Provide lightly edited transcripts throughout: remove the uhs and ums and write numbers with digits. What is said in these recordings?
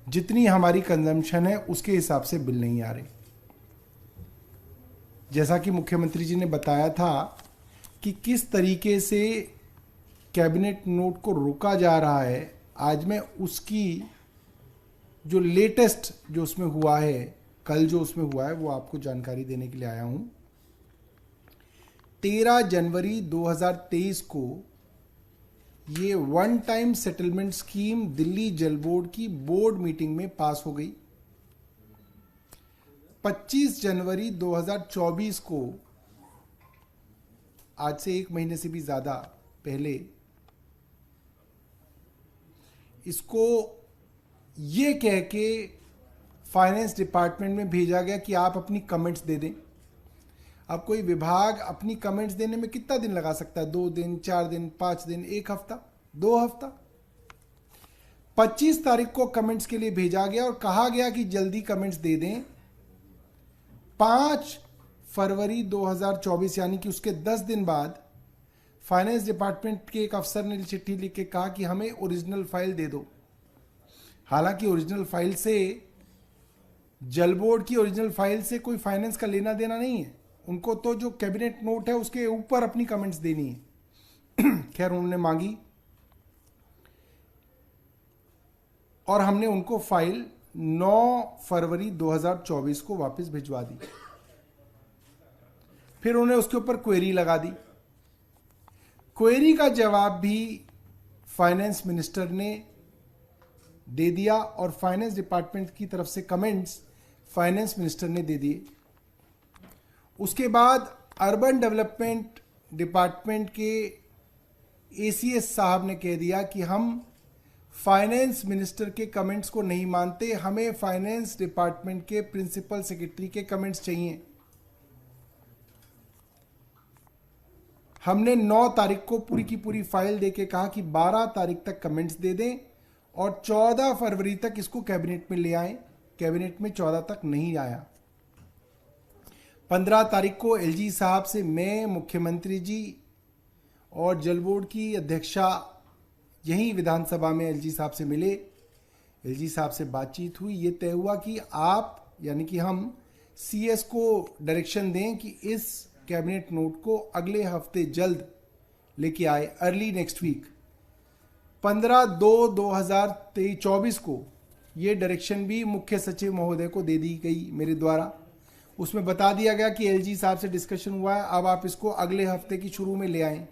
जितनी हमारी कंजम्पशन है उसके हिसाब से बिल नहीं आ रहे। जैसा कि मुख्यमंत्री जी ने बताया था कि किस तरीके से कैबिनेट नोट को रोका जा रहा है, आज मैं उसकी जो लेटेस्ट जो उसमें हुआ है, कल जो उसमें हुआ है, वो आपको जानकारी देने के लिए आया हूं। 13 जनवरी 2023 को ये one time settlement scheme Delhi जल बोर्ड की बोर्ड मीटिंग में पास हो गई। 25 जनवरी 2024 को, आज से एक महीने से भी ज्यादा पहले, इसको ये कह के फाइनेंस डिपार्टमेंट में भेजा गया कि आप अपनी कमेंट्स दे दें। अब कोई विभाग अपनी कमेंट्स देने में कितना दिन लगा सकता है? 2 दिन, 4 दिन, 5 दिन, 1 हफ्ता, 2 हफ्ता। 25 तारीख को कमेंट्स के लिए भेजा गया और कहा गया कि जल्दी कमेंट्स दे दें। 5 फरवरी 2024 यानी कि उसके 10 दिन बाद फाइनेंस डिपार्टमेंट के एक अफसर ने चिट्ठी लिख के कहा कि हमें ओरिजिनल फाइल दे दो। हालांकि ओरिजिनल फाइल से, जल बोर्ड की ओरिजिनल फाइल से कोई फाइनेंस का लेना देना नहीं है, उनको तो जो कैबिनेट नोट है उसके ऊपर अपनी कमेंट्स देनी है। खैर, उन्होंने मांगी और हमने उनको फाइल 9 फरवरी 2024 को वापस भिजवा दी। फिर उन्होंने उसके ऊपर क्वेरी लगा दी। क्वेरी का जवाब भी फाइनेंस मिनिस्टर ने दे दिया और फाइनेंस डिपार्टमेंट की तरफ से कमेंट्स फाइनेंस मिनिस्टर ने दे दिए। उसके बाद अर्बन डेवलपमेंट डिपार्टमेंट के एसीएस साहब ने कह दिया कि हम फाइनेंस मिनिस्टर के कमेंट्स को नहीं मानते, हमें फाइनेंस डिपार्टमेंट के प्रिंसिपल सेक्रेटरी के कमेंट्स चाहिए। हमने 9 तारीख को पूरी की पूरी फाइल देके कहा कि 12 तारीख तक कमेंट्स दे दें और 14 फरवरी तक इसको कैबिनेट में ले आएं। कैबिनेट में 14 तक नहीं आया। 15 तारीख को एलजी साहब से मैं, मुख्यमंत्री जी और जल बोर्ड की अध्यक्षा यही विधानसभा में एलजी साहब से मिले। एलजी साहब से बातचीत हुई। ये तय हुआ कि आप, यानी कि हम, सीएस को डायरेक्शन दें कि इस कैबिनेट नोट को अगले हफ्ते जल्द लेके आए, अर्ली नेक्स्ट वीक। 15/2/2024 को ये डायरेक्शन भी मुख्य सचिव महोदय को दे दी गई मेरे द्वारा। उसमें बता दिया गया कि एलजी साहब से डिस्कशन हुआ है, अब आप इसको अगले हफ्ते की शुरू में ले आएं।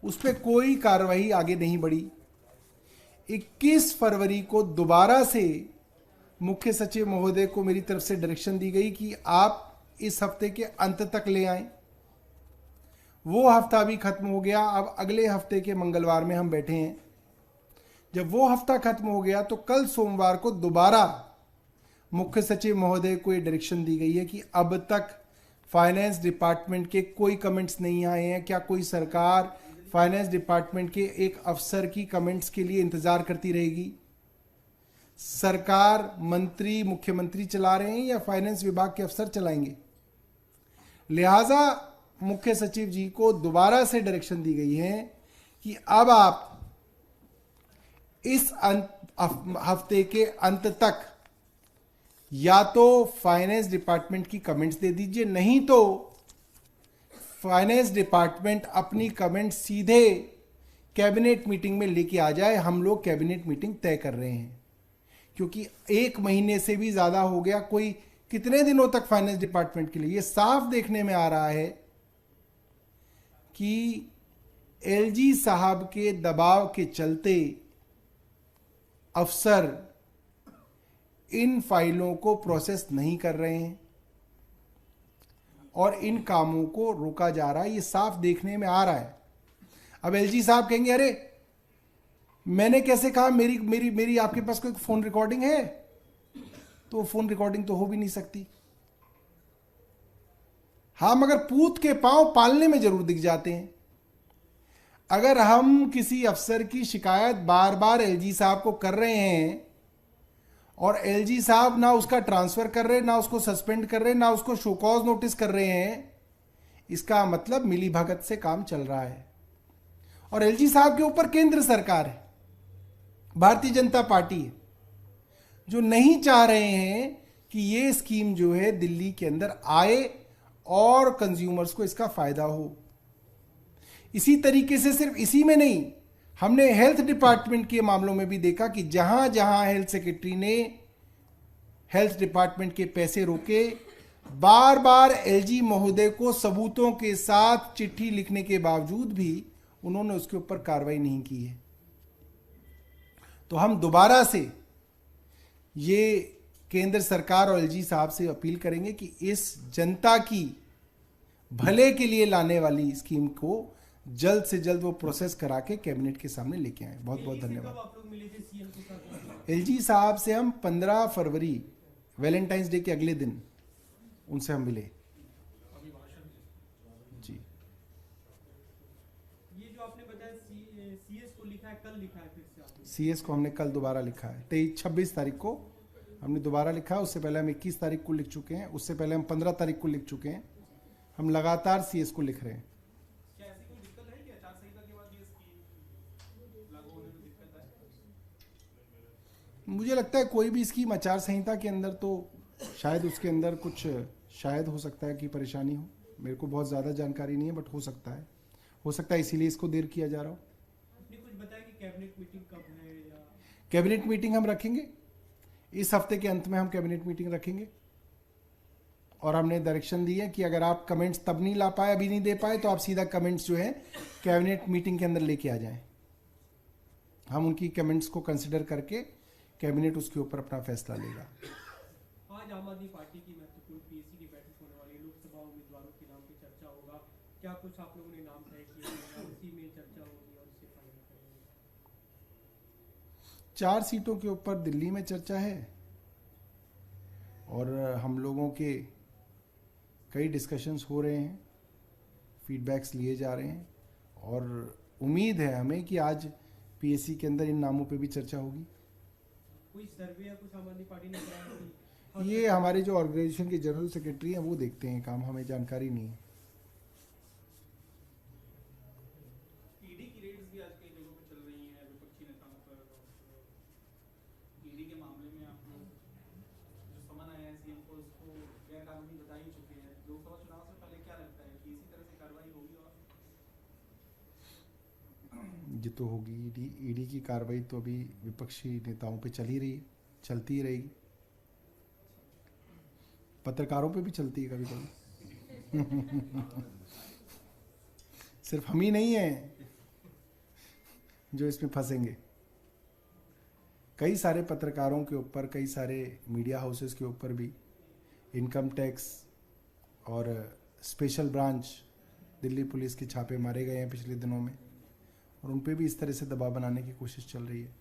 उस पर कोई कार्रवाई आगे नहीं बढ़ी। 21 फरवरी को दोबारा से मुख्य सचिव महोदय को मेरी तरफ से डायरेक्शन दी गई कि आप इस हफ्ते के अंत तक ले आएं। वो हफ्ता भी खत्म हो गया। अब अगले हफ्ते के मंगलवार में हम बैठे हैं। जब वो हफ्ता खत्म हो गया तो कल सोमवार को दोबारा मुख्य सचिव महोदय को ये डायरेक्शन दी गई है कि अब तक फाइनेंस डिपार्टमेंट के कोई कमेंट्स नहीं आए हैं। क्या कोई सरकार फाइनेंस डिपार्टमेंट के एक अफसर की कमेंट्स के लिए इंतजार करती रहेगी? सरकार, मंत्री, मुख्यमंत्री चला रहे हैं या फाइनेंस विभाग के अफसर चलाएंगे? लिहाजा मुख्य सचिव जी को दोबारा से डायरेक्शन दी गई है कि अब आप इस हफ्ते के अंत तक या तो फाइनेंस डिपार्टमेंट की कमेंट्स दे दीजिए, नहीं तो फाइनेंस डिपार्टमेंट अपनी कमेंट सीधे कैबिनेट मीटिंग में लेके आ जाए। हम लोग कैबिनेट मीटिंग तय कर रहे हैं, क्योंकि 1 महीने से भी ज्यादा हो गया। कोई कितने दिनों तक फाइनेंस डिपार्टमेंट के लिए? ये साफ देखने में आ रहा है कि एलजी साहब के दबाव के चलते अफसर इन फाइलों को प्रोसेस नहीं कर रहे हैं और इन कामों को रोका जा रहा है। ये साफ देखने में आ रहा है। अब एलजी साहब कहेंगे, अरे मैंने कैसे कहा? मेरी मेरी मेरी आपके पास कोई फोन रिकॉर्डिंग है? तो फोन रिकॉर्डिंग तो हो भी नहीं सकती। हाँ, मगर पूत के पांव पालने में जरूर दिख जाते हैं। अगर हम किसी अफसर की शिकायत बार बार एलजी साहब को कर रहे हैं और एलजी साहब ना उसका ट्रांसफर कर रहे, ना उसको सस्पेंड कर रहे, ना उसको शो कॉज नोटिस कर रहे हैं, इसका मतलब मिलीभगत से काम चल रहा है। और एलजी साहब के ऊपर केंद्र सरकार है, भारतीय जनता पार्टी है। जो नहीं चाह रहे हैं कि ये स्कीम जो है दिल्ली के अंदर आए और कंज्यूमर्स को इसका फायदा हो। इसी तरीके से सिर्फ इसी में नहीं, हमने हेल्थ डिपार्टमेंट के मामलों में भी देखा कि जहां जहां हेल्थ सेक्रेटरी ने हेल्थ डिपार्टमेंट के पैसे रोके, बार बार एलजी महोदय को सबूतों के साथ चिट्ठी लिखने के बावजूद भी उन्होंने उसके ऊपर कार्रवाई नहीं की है। तो हम दोबारा से ये केंद्र सरकार और एलजी साहब से अपील करेंगे कि इस जनता की भले के लिए लाने वाली स्कीम को जल्द से जल्द वो प्रोसेस करा के कैबिनेट के सामने लेके आए। बहुत बहुत धन्यवाद। एलजी साहब से हम 15 फरवरी वैलेंटाइंस डे के अगले दिन उनसे हम मिले जी। ये जो आपने बताया सीएस को लिखा है, कल लिखा है फिर से आपने? सीएस को हमने कल दोबारा लिखा है, 26 तारीख को हमने दोबारा लिखा है। उससे पहले हम 21 तारीख को लिख चुके हैं, उससे पहले हम 15 तारीख को लिख चुके हैं। हम लगातार सीएस को लिख रहे हैं। क्या ऐसी कोई दिक्कत है कि आचार संहिता के बाद ये स्कीम लागू होने में दिक्कत है? मुझे लगता है कोई भी स्कीम आचार संहिता के अंदर तो शायद उसके अंदर कुछ शायद हो सकता है कि परेशानी हो। मेरे को बहुत ज़्यादा जानकारी नहीं है, बट हो सकता है इसीलिए इसको देर किया जा रहा हो। आपने कुछ बताया कि कैबिनेट मीटिंग कब है या? कैबिनेट मीटिंग हम रखेंगे इस हफ्ते के अंत में, हम कैबिनेट मीटिंग रखेंगे और हमने डायरेक्शन दी है कि अगर आप कमेंट्स तब नहीं ला पाए, अभी नहीं दे पाए, तो आप सीधा कमेंट्स जो है कैबिनेट मीटिंग के अंदर लेके आ जाएं। हम उनकी कमेंट्स को कंसिडर करके कैबिनेट उसके ऊपर अपना फैसला लेगा। आज आम आदमी पार्टी की महत्वपूर्ण पीएससी की बैठक होने वाली है, लोकसभा उम्मीदवारों के नाम पे चर्चा होगा। क्या कुछ आप लोगों ने नाम तय किए हैं? उसी में चर्चा होगी और उसे फाइनल करेंगे? 4 सीटों के ऊपर दिल्ली में चर्चा है और हम लोगों के कई डिस्कशंस हो रहे हैं, फीडबैक्स लिए जा रहे हैं और उम्मीद है हमें कि आज पीएससी के अंदर इन नामों पे भी चर्चा होगी। कोई सर्वे या कुछ आम आदमी पार्टी ने कराया? ये हमारे जो ऑर्गेनाइजेशन के जनरल सेक्रेटरी हैं वो देखते हैं काम, हमें जानकारी नहीं है। ईडी की रेड्स भी आज कई जगहों पे चल रही हैं विपक्षी नेताओं पर। ईडी के मामले में आप लोग जो समन आया है सीएम को, उसको गैर कानूनी बता ही चुके हैं। लोकसभा चुनाव से पहले क्या लगता है कि इसी तरह से कार्रवाई होगी? और ये तो होगी, ईडी की कार्रवाई तो अभी विपक्षी नेताओं पे चल ही रही है, चलती ही रहेगी, पत्रकारों पे भी चलती है कभी कभी। सिर्फ हम ही नहीं हैं जो इसमें फंसेंगे, कई सारे पत्रकारों के ऊपर, कई सारे मीडिया हाउसेस के ऊपर भी इनकम टैक्स और स्पेशल ब्रांच दिल्ली पुलिस के छापे मारे गए हैं पिछले दिनों में और उन पे भी इस तरह से दबाव बनाने की कोशिश चल रही है।